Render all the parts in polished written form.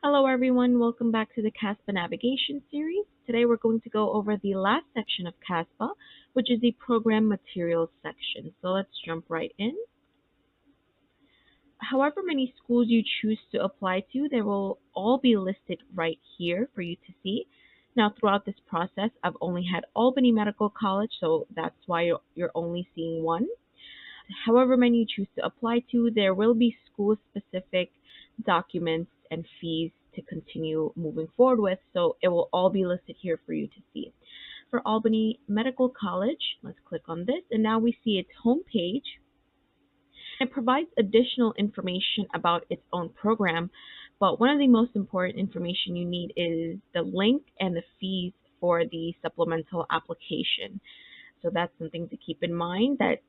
Hello everyone, welcome back to the CASPA Navigation series. Today we're going to go over the last section of CASPA, which is the Program Materials section. So let's jump right in. However many schools you choose to apply to, they will all be listed right here for you to see. Now throughout this process, I've only had Albany Medical College, so that's why you're only seeing one. However many you choose to apply to, there will be school-specific documents and fees to continue moving forward with, so it will all be listed here for you to see. For Albany Medical College, let's click on this, and now we see its homepage. It provides additional information about its own program, but one of the most important information you need is the link and the fees for the supplemental application. So that's something to keep in mind, that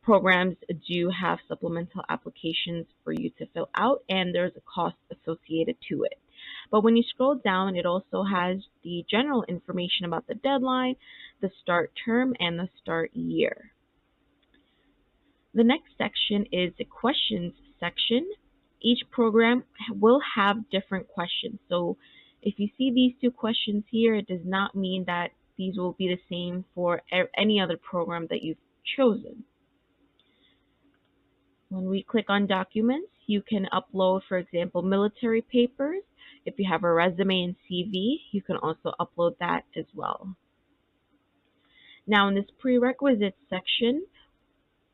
programs do have supplemental applications for you to fill out, and there's a cost associated to it. But when you scroll down, it also has the general information about the deadline, the start term, and the start year. The next section is the questions section. Each program will have different questions. So if you see these two questions here, it does not mean that these will be the same for any other program that you've chosen. When we click on documents, you can upload, for example, military papers. If you have a resume and CV, you can also upload that as well. Now in this prerequisites section,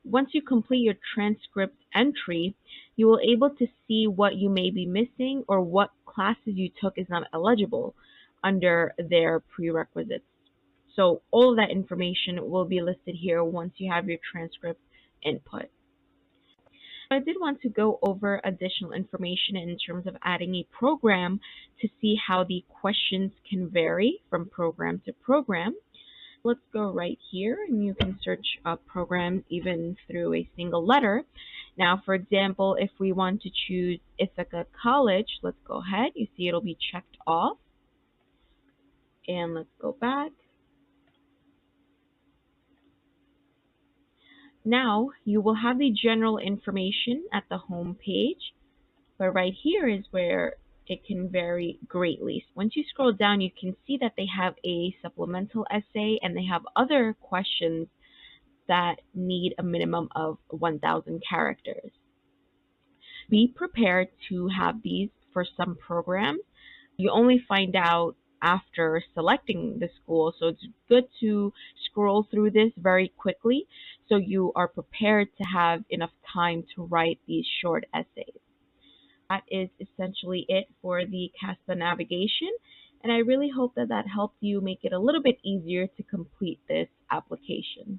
once you complete your transcript entry, you will be able to see what you may be missing or what classes you took is not eligible under their prerequisites. So all of that information will be listed here once you have your transcript input. I did want to go over additional information in terms of adding a program to see how the questions can vary from program to program. Let's go right here and you can search up programs even through a single letter. Now, for example, if we want to choose Ithaca College, let's go ahead. You see it'll be checked off. And let's go back. Now, you will have the general information at the home page, but right here is where it can vary greatly. Once you scroll down, you can see that they have a supplemental essay and they have other questions that need a minimum of 1,000 characters. Be prepared to have these for some programs. You only find out after selecting the school, so it's good to scroll through this very quickly so you are prepared to have enough time to write these short essays. That is essentially it for the CASPA navigation, and I really hope that helped you make it a little bit easier to complete this application.